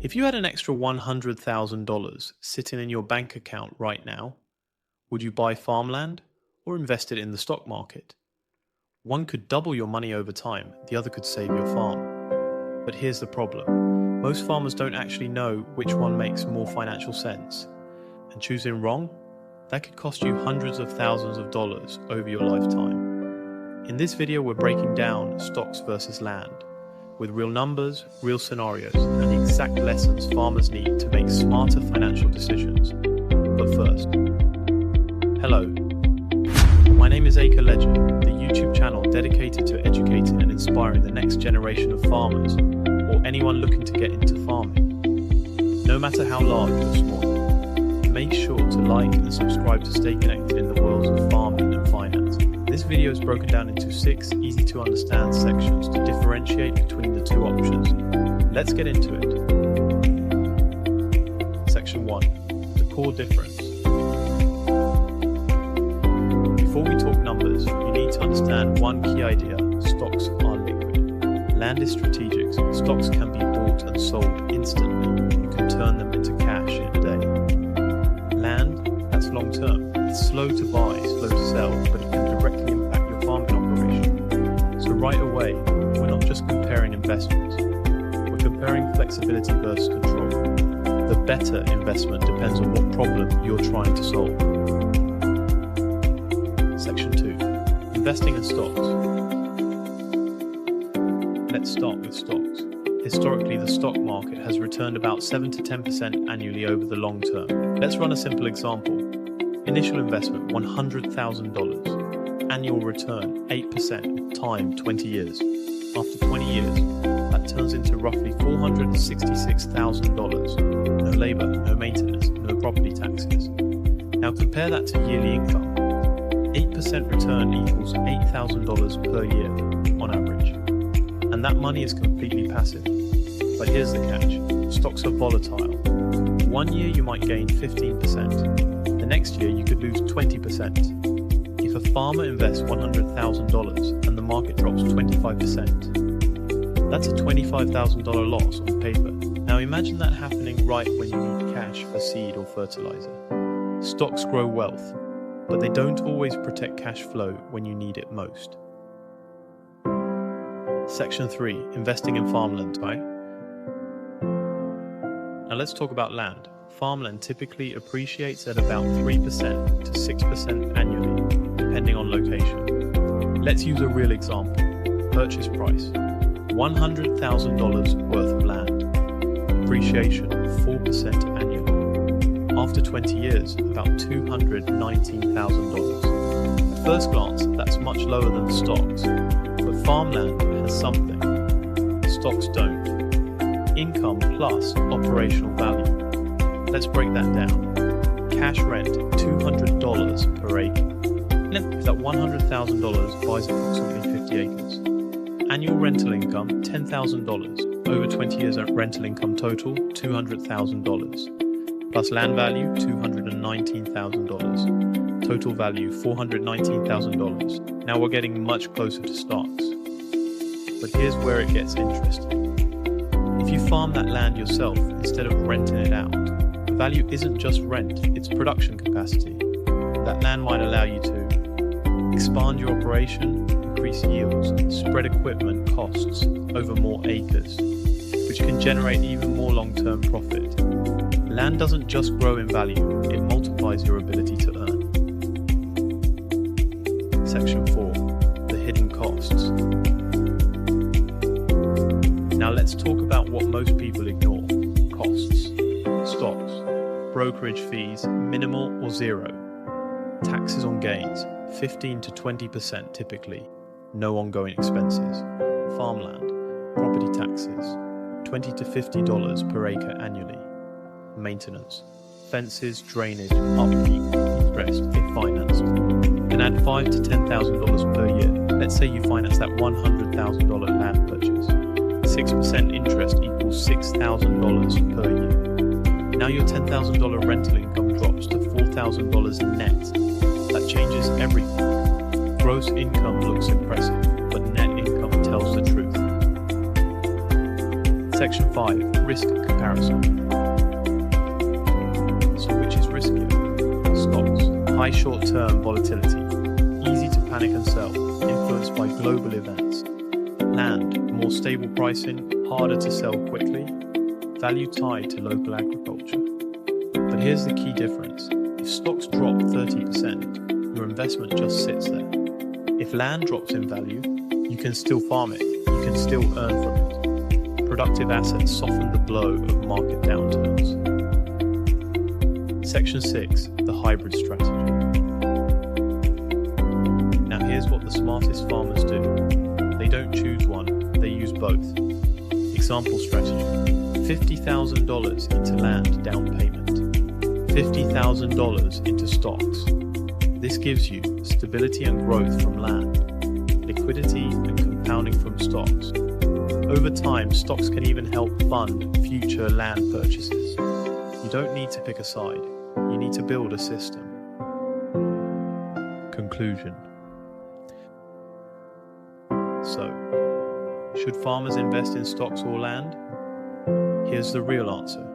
If you had an extra $100,000 sitting in your bank account right now, would you buy farmland or invest it in the stock market? One could double your money over time, the other could save your farm. But here's the problem. Most farmers don't actually know which one makes more financial sense. And choosing wrong? That could cost you hundreds of thousands of dollars over your lifetime. In this video, we're breaking down stocks versus land, with real numbers, real scenarios, and the exact lessons farmers need to make smarter financial decisions. But first, hello. My name is Acre Ledger, the YouTube channel dedicated to educating and inspiring the next generation of farmers, or anyone looking to get into farming. No matter how large or small, make sure to like and subscribe to stay connected in the worlds of farming and finance. This video is broken down into 6 easy to understand sections to differentiate between the two options. Let's get into it. Section 1. The core difference. Before we talk numbers, you need to understand one key idea: stocks are liquid. Land is strategic. Stocks can be bought and sold instantly. You can turn them into cash in a day. Land, that's long term. It's slow to buy, slow to sell, but it can directly impact your farming operation. So right away, we're not just comparing investments. We're comparing flexibility versus control. The better investment depends on what problem you're trying to solve. Section 2. Investing in stocks. Let's start with stocks. Historically, the stock market has returned about 7 to 10% annually over the long term. Let's run a simple example. Initial investment, $100,000. Annual return, 8%, time 20 years. After 20 years, that turns into roughly $466,000. No labor, no maintenance, no property taxes. Now compare that to yearly income. 8% return equals $8,000 per year, on average. And that money is completely passive. But here's the catch. Stocks are volatile. One year you might gain 15%. The next year you could lose 20%. If a farmer invests $100,000 and the market drops 25%, that's a $25,000 loss on paper. Now imagine that happening right when you need cash for seed or fertilizer. Stocks grow wealth, but they don't always protect cash flow when you need it most. Section 3. Investing in farmland, right? Now let's talk about land. Farmland typically appreciates at about 3% to 6% annually, depending on location. Let's use a real example. Purchase price, $100,000 worth of land. Appreciation, 4% annually. After 20 years, about $219,000. At first glance, that's much lower than stocks, but farmland has something stocks don't. Income plus operational value. Let's break that down. Cash rent, $200 per acre. If that $100,000 buys approximately 50 acres. Annual rental income, $10,000. Over 20 years of rental income total, $200,000. Plus land value, $219,000. Total value, $419,000. Now we're getting much closer to stocks. But here's where it gets interesting. If you farm that land yourself instead of renting it out, the value isn't just rent, it's production capacity. That land might allow you to expand your operation, increase yields, spread equipment costs over more acres, which can generate even more long-term profit. Land doesn't just grow in value, it multiplies your ability to earn. Section 4. The hidden costs. Now let's talk about what most people ignore. Costs. Stocks. Brokerage fees, minimal or zero. Taxes on gains, 15 to 20% typically. No ongoing expenses. Farmland. Property taxes, $20 to $50 per acre annually. Maintenance. Fences, drainage, upkeep, interest if financed. Can add $5,000 to $10,000 per year. Let's say you finance that $100,000 land purchase. 6% interest equals $6,000 per year. Now your $10,000 rental income drops to $4,000 net. That changes everything. Gross income looks impressive, but net income tells the truth. Section 5. Risk comparison. So which is riskier? Stocks. High short-term volatility. Easy to panic and sell. Influenced by global events. Land. More stable pricing. Harder to sell quickly. Value tied to local agriculture. But here's the key difference. If stocks drop 30%, your investment just sits there. If land drops in value, you can still farm it. You can still earn from it. Productive assets soften the blow of market downturns. Section 6. The hybrid strategy. Now here's what the smartest farmers do. They don't choose one, they use both. Example strategy. $50,000 into land down payment. $50,000 into stocks. This gives you stability and growth from land, liquidity and compounding from stocks. Over time, stocks can even help fund future land purchases. You don't need to pick a side, you need to build a system. Conclusion. So, should farmers invest in stocks or land? Here's the real answer.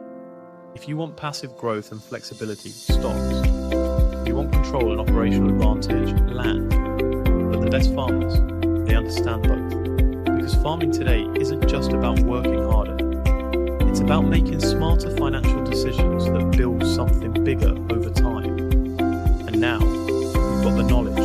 If you want passive growth and flexibility, stocks. If you want control and operational advantage, land. But the best farmers, they understand both. Because farming today isn't just about working harder. It's about making smarter financial decisions that build something bigger over time. And now, you've got the knowledge,